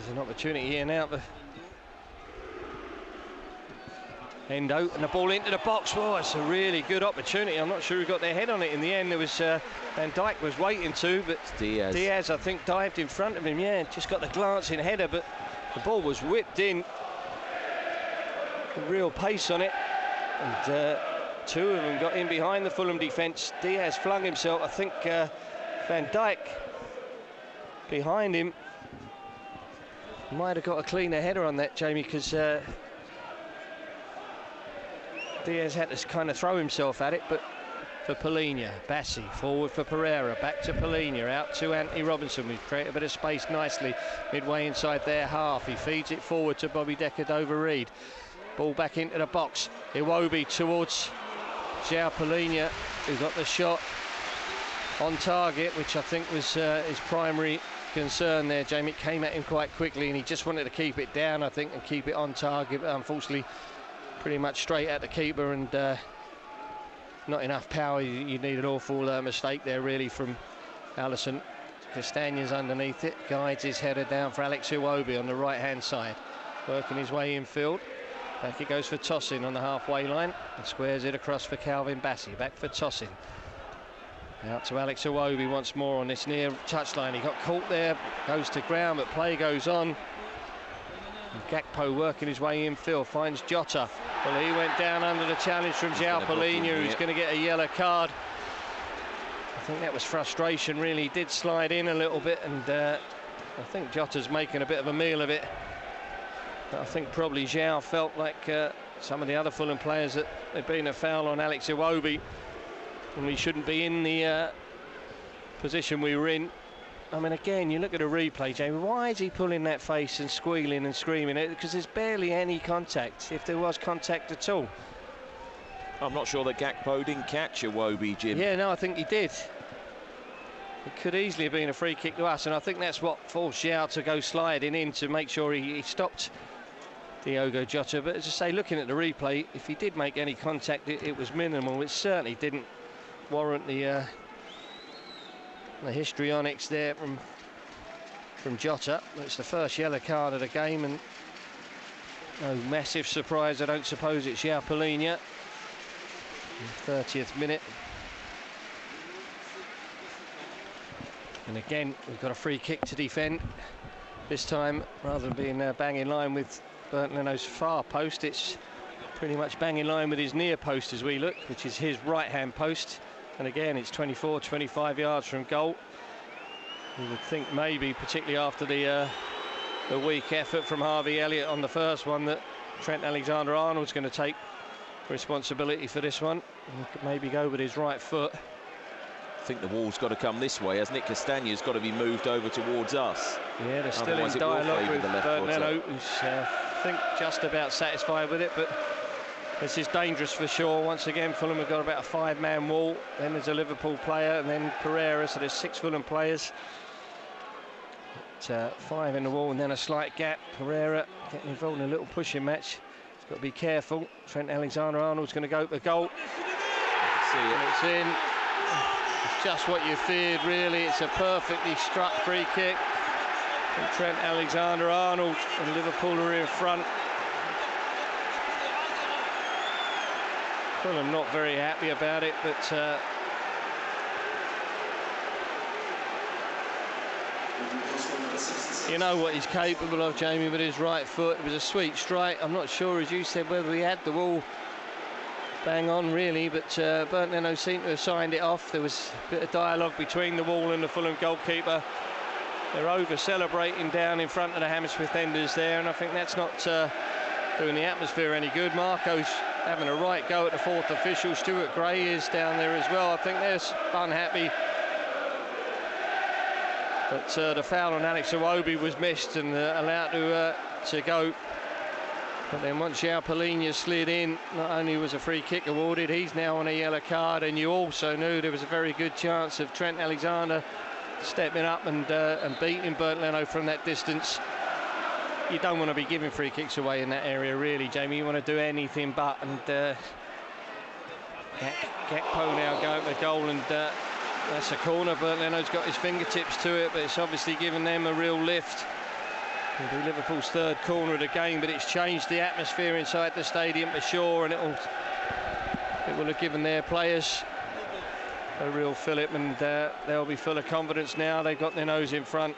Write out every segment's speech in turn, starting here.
There's an opportunity here now. Endo and the ball into the box. Oh, it's a really good opportunity. I'm not sure who got their head on it in the end. There was Van Dijk was waiting to, but Diaz, I think, dived in front of him. Yeah, just got the glancing header, but the ball was whipped in. Real pace on it, and two of them got in behind the Fulham defence. Diaz flung himself. I think Van Dijk behind him might have got a cleaner header on that, Jamie, because Diaz had to kind of throw himself at it. But for Polina, Bassi forward for Pereira, back to Polina, out to Anthony Robinson. We've created a bit of space nicely midway inside their half. He feeds it forward to Bobby Decker-Dover-Reid. Ball back into the box. Iwobi towards João Polina, who got the shot on target, which I think was his primary concern there, Jamie. It came at him quite quickly and he just wanted to keep it down, I think, and keep it on target, but unfortunately pretty much straight at the keeper, and not enough power. You need an awful mistake there really from Alisson. Castagne's underneath it, guides his header down for Alex Iwobi on the right hand side, working his way infield. Back it goes for Tosin on the halfway line and squares it across for Calvin Bassi. Back for Tosin. Out to Alex Iwobi once more on this near touchline. He got caught there, goes to ground, but play goes on. And Gakpo working his way infield, finds Jota. Well, he went down under the challenge from João Polina, who's going to get a yellow card. I think that was frustration, really. He did slide in a little bit, and I think Jota's making a bit of a meal of it. But I think probably João felt like some of the other Fulham players that there'd been a foul on Alex Iwobi, and we shouldn't be in the position we were in. I mean, again, you look at a replay, Jamie, why is he pulling that face and squealing and screaming? Because there's barely any contact, if there was contact at all. I'm not sure that Gakpo didn't catch Iwobi, Jim. Yeah, no, I think he did. It could easily have been a free kick to us, and I think that's what forced João to go sliding in to make sure he stopped Diogo Jota. But as I say, looking at the replay, if he did make any contact, it was minimal. It certainly didn't warrant the histrionics there from Jota. It's the first yellow card of the game, and no massive surprise, I don't suppose. It's João Polina, 30th minute. And again, we've got a free kick to defend. This time, rather than being bang in line with Bernd Leno's far post, it's pretty much bang in line with his near post as we look, which is his right-hand post. And again, it's 24, 25 yards from goal. You would think maybe, particularly after the weak effort from Harvey Elliott on the first one, that Trent Alexander-Arnold's going to take responsibility for this one. And he could maybe go with his right foot. I think the wall's got to come this way, hasn't it? Castagne's got to be moved over towards us. Yeah, they're still in dialogue with Bernd Leno, who's I think just about satisfied with it, but this is dangerous for sure. Once again, Fulham have got about a 5-man wall. Then there's a Liverpool player, and then Pereira, so there's 6 Fulham players. But, 5 in the wall, and then a slight gap. Pereira getting involved in a little pushing match. He's got to be careful. Trent Alexander-Arnold's going to go for goal. And it's in. It's just what you feared, really. It's a perfectly struck free kick from Trent Alexander-Arnold, and Liverpool are in front. Fulham not very happy about it, but you know what he's capable of, Jamie, with his right foot. It was a sweet strike. I'm not sure, as you said, whether he had the ball bang on, really, but Bernd Leno seemed to have signed it off. There was a bit of dialogue between the wall and the Fulham goalkeeper. They're over-celebrating down in front of the Hammersmith Enders there, and I think that's not doing the atmosphere any good. Marco's having a right go at the fourth official. Stuart Gray is down there as well. I think they're unhappy. But the foul on Alex Iwobi was missed and allowed to go. But then once João Polina slid in, not only was a free kick awarded, he's now on a yellow card, and you also knew there was a very good chance of Trent Alexander stepping up and beating Bernd Leno from that distance. You don't want to be giving free kicks away in that area, really, Jamie. You want to do anything but. And Gakpo now going for goal, and that's a corner. Bernd Leno's got his fingertips to it, but it's obviously given them a real lift. It'll be Liverpool's third corner of the game, but it's changed the atmosphere inside the stadium for sure, and it will have given their players a real fillip, and they'll be full of confidence now. They've got their nose in front.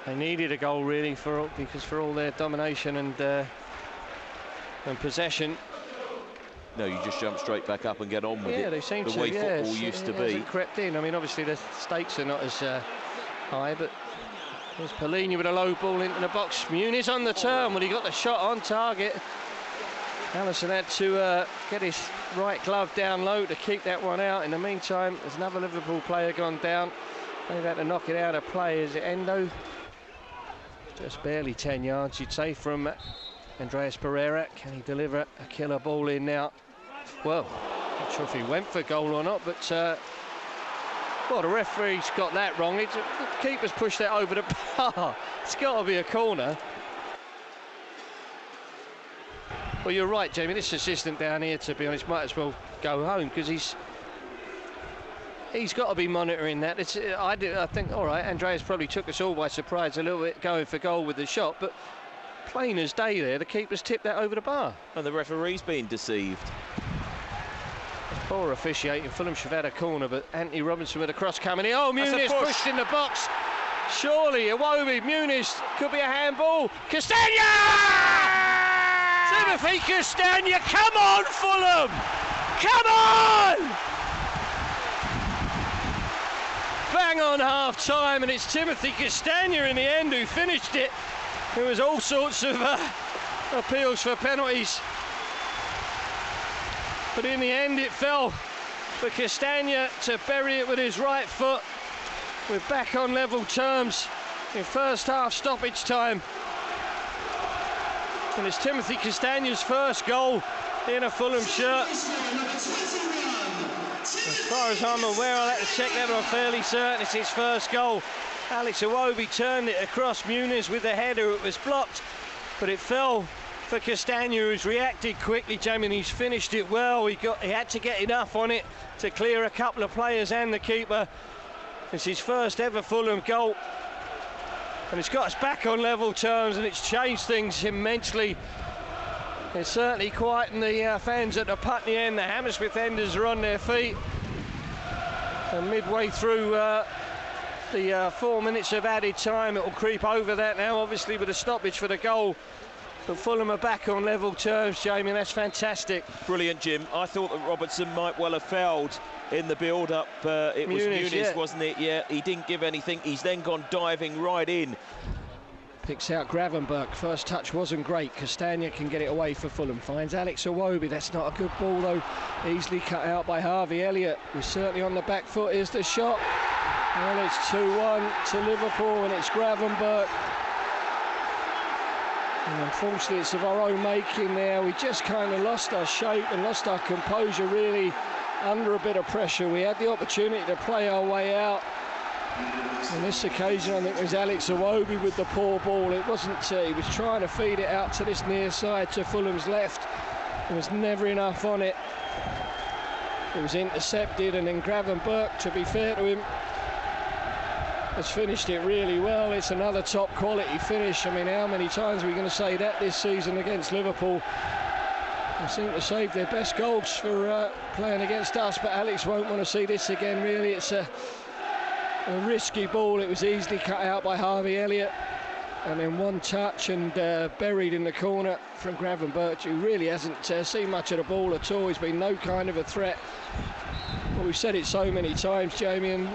They needed a goal really because for all their domination and possession. No, you just jump straight back up and get on with it. Yeah, they seem the to. way football used to be. It crept in. I mean, obviously the stakes are not as high, but there's Polina with a low ball into the box. Muniz on the turn. Well, he got the shot on target. Alisson had to get his right glove down low to keep that one out. In the meantime, there's another Liverpool player gone down. They've had to knock it out of play. Is it Endo? Just barely 10 yards, you'd say, from Andreas Pereira. Can he deliver a killer ball in now? Well, not sure if he went for goal or not, but well, the referee's got that wrong. The keeper's pushed that over the bar. It's got to be a corner. Well, you're right, Jamie. This assistant down here, to be honest, might as well go home, because he's got to be monitoring that. I think, all right, Andreas probably took us all by surprise a little bit going for goal with the shot, but plain as day there, the keeper's tipped that over the bar. And the referee's been deceived. It's poor officiating. Fulham should have had a corner, but Anthony Robinson with a cross coming in. Oh, Muniz pushed in the box. Surely, Iwobi, Muniz, could be a handball. Castagne! Timothy Castagne, come on, Fulham! Come on! Bang on half-time, and it's Timothy Castagne in the end who finished it. There was all sorts of appeals for penalties, but in the end it fell for Castagne to bury it with his right foot. We're back on level terms in first half stoppage time. And it's Timothy Castagne's first goal in a Fulham shirt. As far as I'm aware, I'll have to check that, but I'm fairly certain it's his first goal. Alex Iwobi turned it across Muniz with the header. It was blocked, but it fell for Castagne, who's reacted quickly, Jamie, and he's finished it well. He had to get enough on it to clear a couple of players and the keeper. It's his first ever Fulham goal, and it's got us back on level terms, and it's changed things immensely. It's certainly quietened the fans at the Putney end. The Hammersmith enders are on their feet, and midway through the 4 minutes of added time, it will creep over that now, obviously with a stoppage for the goal. But Fulham are back on level terms, Jamie, and that's fantastic. Brilliant, Jim. I thought that Robertson might well have fouled in the build-up. It was Muniz, yeah. Wasn't it? Yeah, he didn't give anything. He's then gone diving right in. Picks out Gravenberch. First touch wasn't great. Castagne can get it away for Fulham. Finds Alex Iwobi. That's not a good ball, though. Easily cut out by Harvey Elliott. We're certainly on the back foot. Here's the shot. Well, it's 2-1 to Liverpool, and it's Gravenberch. And unfortunately, it's of our own making there. We just kind of lost our shape and lost our composure, really, under a bit of pressure. We had the opportunity to play our way out. On this occasion, I think it was Alex Iwobi with the poor ball. It wasn't, he was trying to feed it out to this near side, to Fulham's left. There was never enough on it. It was intercepted, and then Gravenberch, to be fair to him, has finished it really well. It's another top quality finish. I mean, how many times are we going to say that this season against Liverpool? They seem to save their best goals for playing against us, but Alex won't want to see this again, really. It's a risky ball. It was easily cut out by Harvey Elliott, and then one touch and buried in the corner from Gravenberch, who really hasn't seen much of the ball at all. He's been no kind of a threat. Well, we've said it so many times, Jamie, and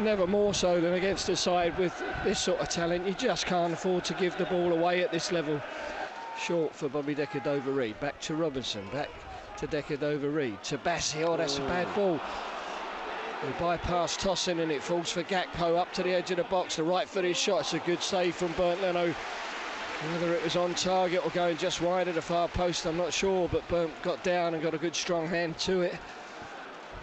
never more so than against a side with this sort of talent. You just can't afford to give the ball away at this level. Short for Bobby Decordova-Reid. Back to Robinson. Back to Decordova-Reid. To Bassi. Oh, that's a bad ball. They bypass tossing, and it falls for Gakpo up to the edge of the box. The right-footed shot. It's a good save from Bernd Leno. Whether it was on target or going just wide of the far post, I'm not sure, but Bernd got down and got a good strong hand to it.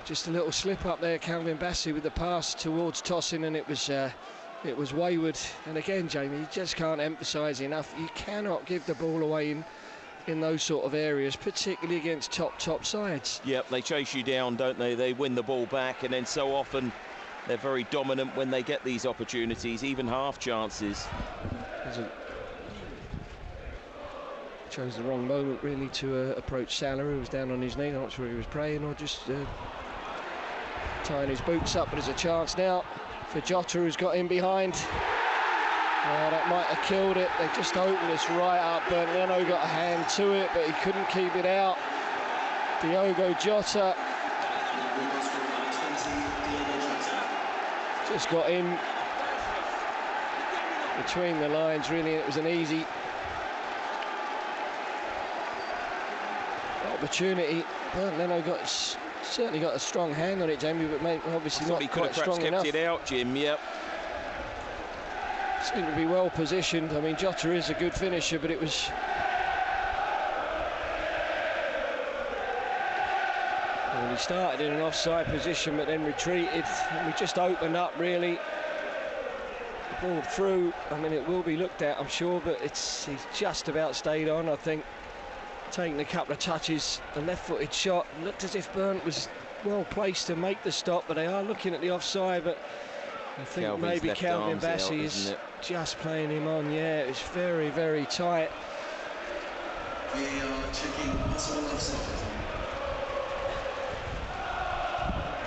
Just a little slip up there, Calvin Bassey with the pass towards tossing, and it was wayward. And again, Jamie, you just can't emphasise enough. You cannot give the ball away in those sort of areas, particularly against top sides. Yep, they chase you down, don't they? They win the ball back, and then so often They're very dominant when they get these opportunities, even half chances. Chose the wrong moment really to approach Salah, who was down on his knee. I'm not sure he was praying or just tying his boots up, but there's a chance now for Jota, who's got in behind. That might have killed it. They just opened this right up. Leno got a hand to it, but he couldn't keep it out. Diogo Jota just got in between the lines, really. It was an easy opportunity. Leno certainly got a strong hand on it, Jamie, but obviously not quite strong enough. Kept it out, Jim. Yep. Seemed to be well positioned. I mean, Jota is a good finisher, but it was. Well, he started in an offside position, but then retreated. And we just opened up, really. The ball through. I mean, it will be looked at, I'm sure, but he's just about stayed on, I think. Taking a couple of touches, the left-footed shot. Looked as if Burnt was well placed to make the stop, but they are looking at the offside. But I think Calvin's maybe Calvin Bassey is just playing him on. Yeah, it's very, very tight. We are checking possible offside.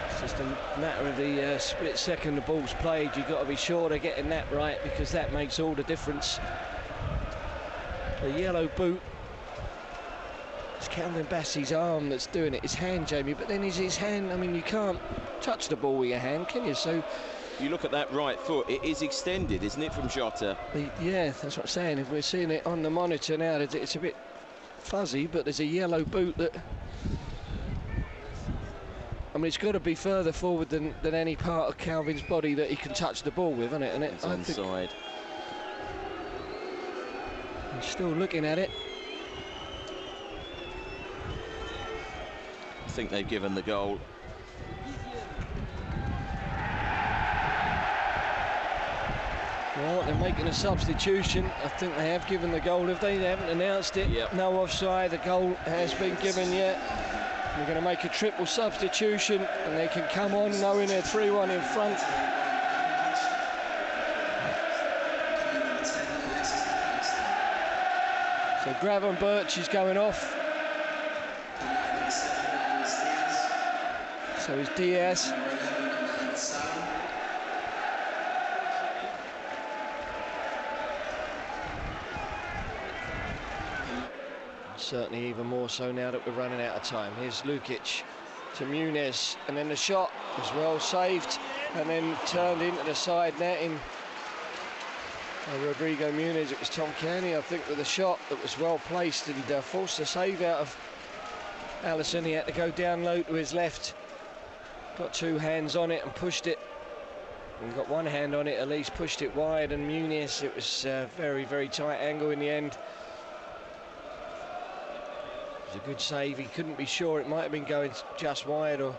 It's just a matter of the split second the ball's played. You've got to be sure they're getting that right, because that makes all the difference. The yellow boot. It's Calvin Bassey's arm that's doing it, his hand, Jamie, but then is his hand, I mean, you can't touch the ball with your hand, can you? So you look at that right foot, it is extended, isn't it, from Jota? Yeah, that's what I'm saying. If we're seeing it on the monitor now, it's a bit fuzzy, but there's a yellow boot that, I mean, it's got to be further forward than any part of Calvin's body that he can touch the ball with, isn't it? And it's onside. I'm still looking at it. I think they've given the goal. Well, they're making a substitution. I think they have given the goal. If they haven't announced it, yep. No offside. The goal has been given yet. They're going to make a triple substitution, and they can come on knowing they're 3-1 in front. So Gravenberch is going off. So is Diaz. Certainly even more so now that we're running out of time. Here's Lukic to Muniz, and then the shot was well saved and then turned into the side netting. Rodrigo Muniz, it was Tom Kearney, I think, with a shot that was well placed and forced a save out of Alisson. He had to go down low to his left. Got two hands on it and pushed it. And got one hand on it at least, pushed it wide, and Muniz, it was a very, very tight angle in the end. It was a good save. He couldn't be sure. It might have been going just wide or